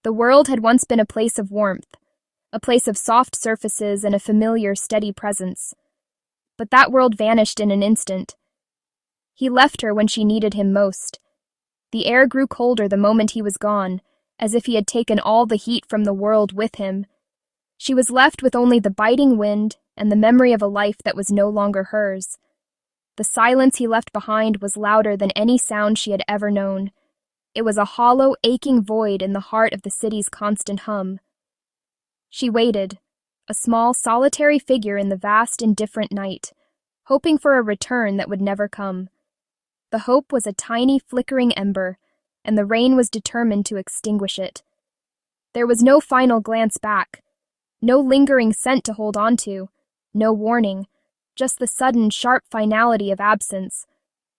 The world had once been a place of warmth, a place of soft surfaces and a familiar, steady presence. But that world vanished in an instant. He left her when she needed him most. The air grew colder the moment he was gone, as if he had taken all the heat from the world with him. She was left with only the biting wind and the memory of a life that was no longer hers. The silence he left behind was louder than any sound she had ever known. It was a hollow, aching void in the heart of the city's constant hum. She waited, a small, solitary figure in the vast, indifferent night, hoping for a return that would never come. The hope was a tiny, flickering ember, and the rain was determined to extinguish it. There was no final glance back, no lingering scent to hold on to, no warning, just the sudden, sharp finality of absence,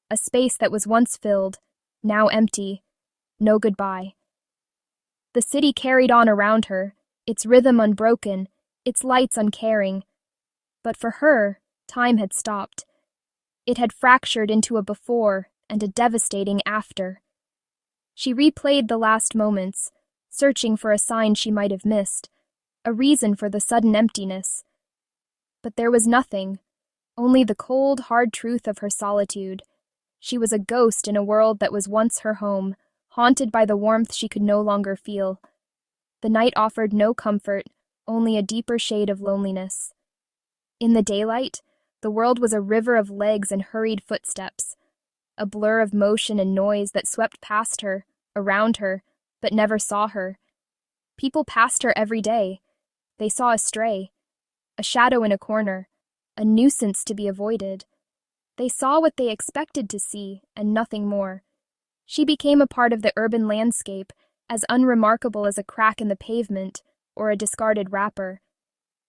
a space that was once filled, now empty, no goodbye. The city carried on around her, its rhythm unbroken, its lights uncaring. But for her, time had stopped. It had fractured into a before and a devastating after. She replayed the last moments, searching for a sign she might have missed, a reason for the sudden emptiness. But there was nothing, only the cold, hard truth of her solitude. She was a ghost in a world that was once her home, haunted by the warmth she could no longer feel. The night offered no comfort, only a deeper shade of loneliness. In the daylight, the world was a river of legs and hurried footsteps, a blur of motion and noise that swept past her, around her, but never saw her. People passed her every day. They saw a stray, a shadow in a corner, a nuisance to be avoided. They saw what they expected to see, and nothing more. She became a part of the urban landscape, as unremarkable as a crack in the pavement or a discarded wrapper.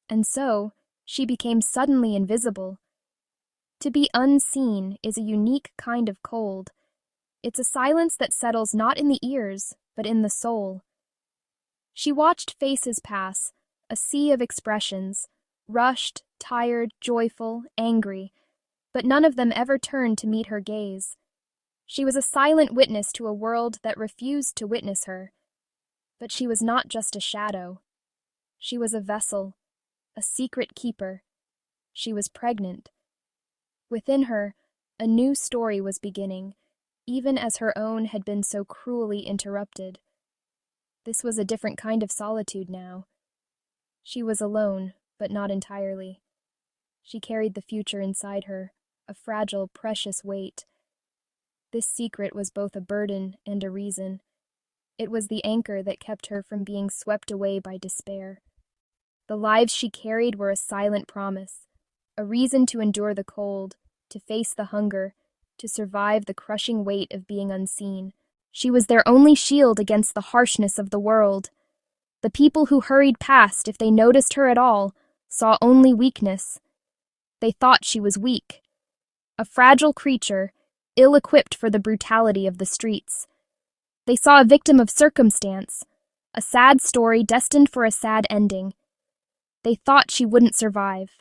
And so, she became suddenly invisible. To be unseen is a unique kind of cold. It's a silence that settles not in the ears, but in the soul. She watched faces pass, a sea of expressions, rushed, tired, joyful, angry, but none of them ever turned to meet her gaze. She was a silent witness to a world that refused to witness her. But she was not just a shadow. She was a vessel, a secret keeper. She was pregnant. Within her, a new story was beginning, even as her own had been so cruelly interrupted. This was a different kind of solitude now. She was alone, but not entirely. She carried the future inside her, a fragile, precious weight. This secret was both a burden and a reason. It was the anchor that kept her from being swept away by despair. The lives she carried were a silent promise, a reason to endure the cold, to face the hunger, to survive the crushing weight of being unseen. She was their only shield against the harshness of the world. The people who hurried past, if they noticed her at all, saw only weakness. They thought she was weak, a fragile creature, ill-equipped for the brutality of the streets. They saw a victim of circumstance, a sad story destined for a sad ending. They thought she wouldn't survive.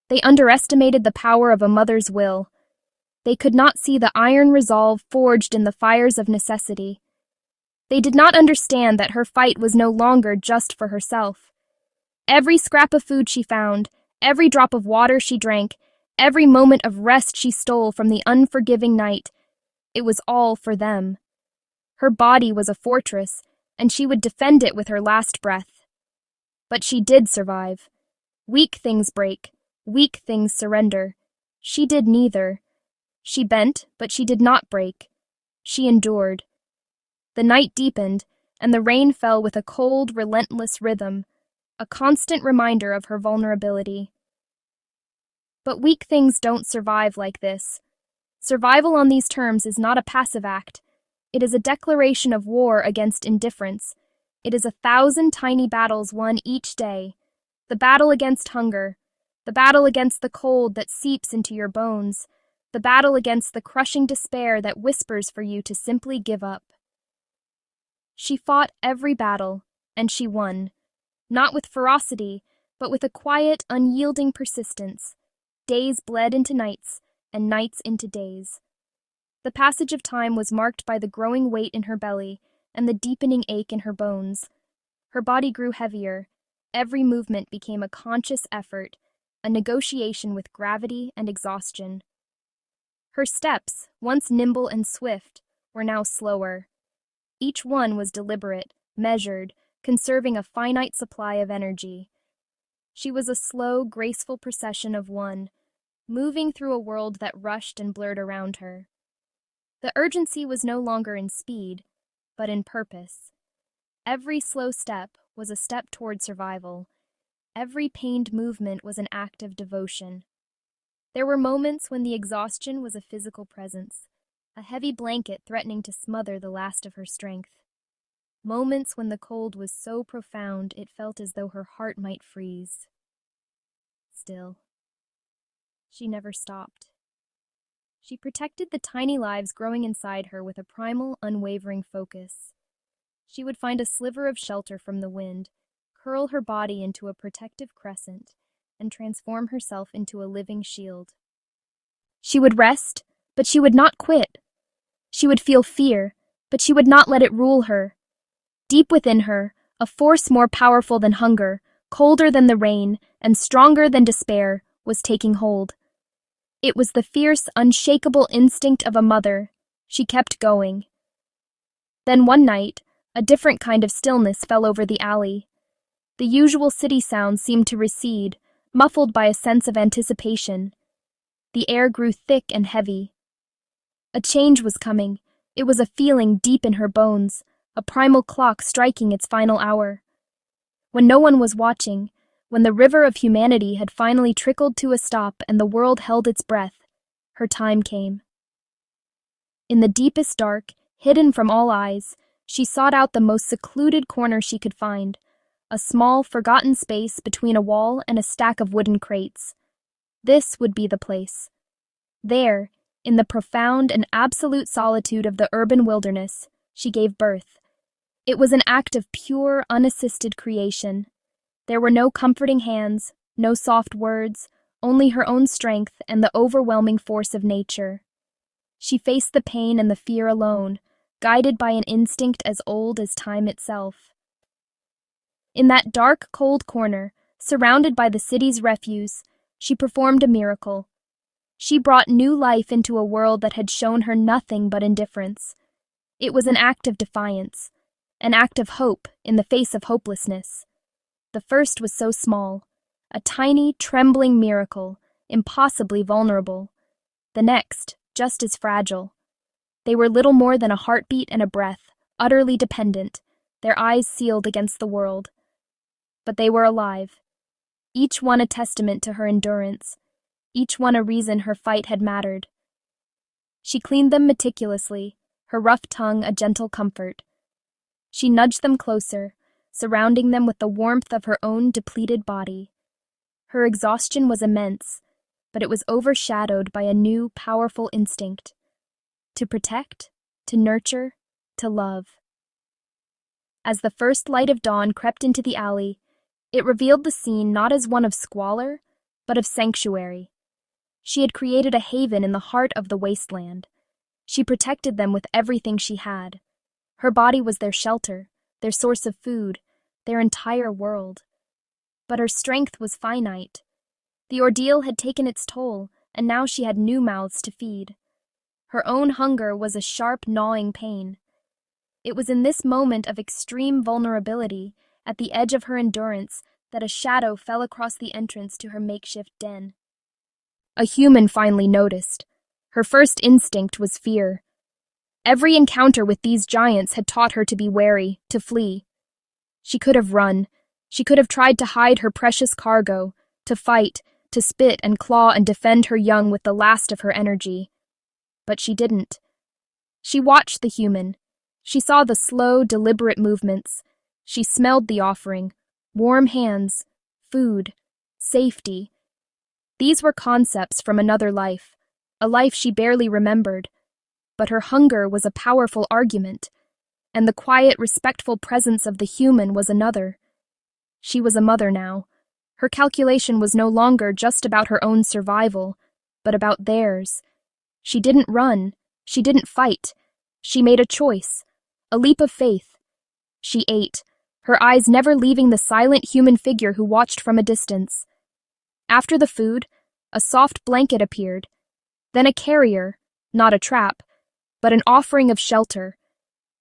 They underestimated the power of a mother's will. They could not see the iron resolve forged in the fires of necessity. They did not understand that her fight was no longer just for herself. Every scrap of food she found, every drop of water she drank, every moment of rest she stole from the unforgiving night, it was all for them. Her body was a fortress, and she would defend it with her last breath. But she did survive. Weak things break, weak things surrender. She did neither. She bent, but she did not break. She endured. The night deepened, and the rain fell with a cold, relentless rhythm, a constant reminder of her vulnerability. But weak things don't survive like this. Survival on these terms is not a passive act. It is a declaration of war against indifference. It is 1,000 tiny battles won each day. The battle against hunger, the battle against the cold that seeps into your bones, the battle against the crushing despair that whispers for you to simply give up. She fought every battle, and she won, not with ferocity, but with a quiet, unyielding persistence. Days bled into nights, and nights into days. The passage of time was marked by the growing weight in her belly and the deepening ache in her bones. Her body grew heavier. Every movement became a conscious effort, a negotiation with gravity and exhaustion. Her steps, once nimble and swift, were now slower. Each one was deliberate, measured, conserving a finite supply of energy. She was a slow, graceful procession of one, moving through a world that rushed and blurred around her. The urgency was no longer in speed, but in purpose. Every slow step was a step toward survival. Every pained movement was an act of devotion. There were moments when the exhaustion was a physical presence, a heavy blanket threatening to smother the last of her strength. Moments when the cold was so profound it felt as though her heart might freeze. Still, she never stopped. She protected the tiny lives growing inside her with a primal, unwavering focus. She would find a sliver of shelter from the wind, curl her body into a protective crescent, and transform herself into a living shield. She would rest, but she would not quit. She would feel fear, but she would not let it rule her. Deep within her, a force more powerful than hunger, colder than the rain, and stronger than despair, was taking hold. It was the fierce, unshakable instinct of a mother. She kept going. Then one night, a different kind of stillness fell over the alley. The usual city sounds seemed to recede, muffled by a sense of anticipation. The air grew thick and heavy. A change was coming. It was a feeling deep in her bones, a primal clock striking its final hour. When no one was watching, when the river of humanity had finally trickled to a stop and the world held its breath, her time came. In the deepest dark, hidden from all eyes, she sought out the most secluded corner she could find, a small, forgotten space between a wall and a stack of wooden crates. This would be the place. There, in the profound and absolute solitude of the urban wilderness, she gave birth. It was an act of pure, unassisted creation. There were no comforting hands, no soft words, only her own strength and the overwhelming force of nature. She faced the pain and the fear alone, guided by an instinct as old as time itself. In that dark, cold corner, surrounded by the city's refuse, she performed a miracle. She brought new life into a world that had shown her nothing but indifference. It was an act of defiance, an act of hope in the face of hopelessness. The first was so small, a tiny, trembling miracle, impossibly vulnerable. The next, just as fragile. They were little more than a heartbeat and a breath, utterly dependent, their eyes sealed against the world. But they were alive. Each one a testament to her endurance, each one a reason her fight had mattered. She cleaned them meticulously, her rough tongue a gentle comfort. She nudged them closer, surrounding them with the warmth of her own depleted body. Her exhaustion was immense, but it was overshadowed by a new, powerful instinct. To protect, to nurture, to love. As the first light of dawn crept into the alley, it revealed the scene not as one of squalor, but of sanctuary. She had created a haven in the heart of the wasteland. She protected them with everything she had. Her body was their shelter, their source of food, their entire world. But her strength was finite. The ordeal had taken its toll, and now she had new mouths to feed. Her own hunger was a sharp, gnawing pain. It was in this moment of extreme vulnerability, at the edge of her endurance, that a shadow fell across the entrance to her makeshift den. A human finally noticed. Her first instinct was fear. Every encounter with these giants had taught her to be wary, to flee. She could have run. She could have tried to hide her precious cargo, to fight, to spit and claw and defend her young with the last of her energy. But she didn't. She watched the human. She saw the slow, deliberate movements. She smelled the offering. Warm hands, food, safety. These were concepts from another life, a life she barely remembered. But her hunger was a powerful argument, and the quiet, respectful presence of the human was another. She was a mother now. Her calculation was no longer just about her own survival, but about theirs. She didn't run. She didn't fight. She made a choice A leap of faith. She ate, her eyes never leaving the silent human figure who watched from a distance. After the food, a soft blanket appeared, then a carrier, not a trap, but an offering of shelter.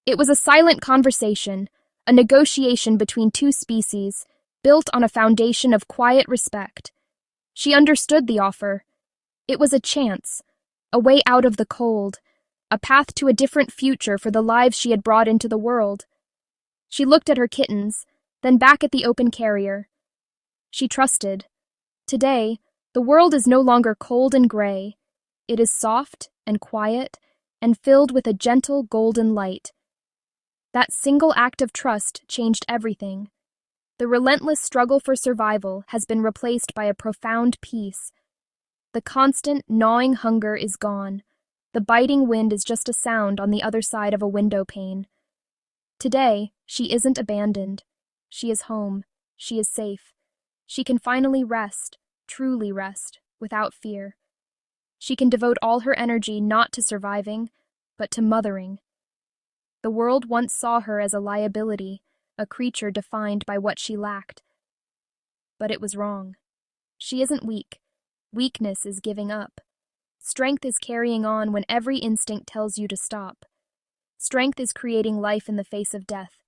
It was a silent conversation, a negotiation between two species, built on a foundation of quiet respect. She understood the offer. It was a chance, a way out of the cold, a path to a different future for the lives she had brought into the world. She looked at her kittens, then back at the open carrier. She trusted. Today, the world is no longer cold and gray. It is soft and quiet and filled with a gentle golden light. That single act of trust changed everything. The relentless struggle for survival has been replaced by a profound peace. The constant, gnawing hunger is gone. The biting wind is just a sound on the other side of a window pane. Today, she isn't abandoned. She is home. She is safe. She can finally rest, truly rest, without fear. She can devote all her energy not to surviving, but to mothering. The world once saw her as a liability, a creature defined by what she lacked. But it was wrong. She isn't weak. Weakness is giving up. Strength is carrying on when every instinct tells you to stop. Strength is creating life in the face of death.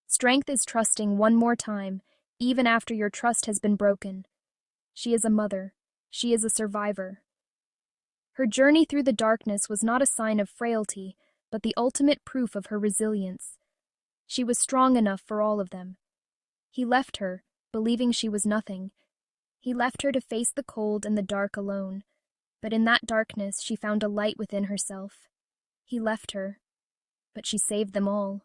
Strength is trusting one more time, even after your trust has been broken. She is a mother. She is a survivor. Her journey through the darkness was not a sign of frailty, but the ultimate proof of her resilience. She was strong enough for all of them. He left her, believing she was nothing. He left her to face the cold and the dark alone. But in that darkness she found a light within herself. He left her, but she saved them all.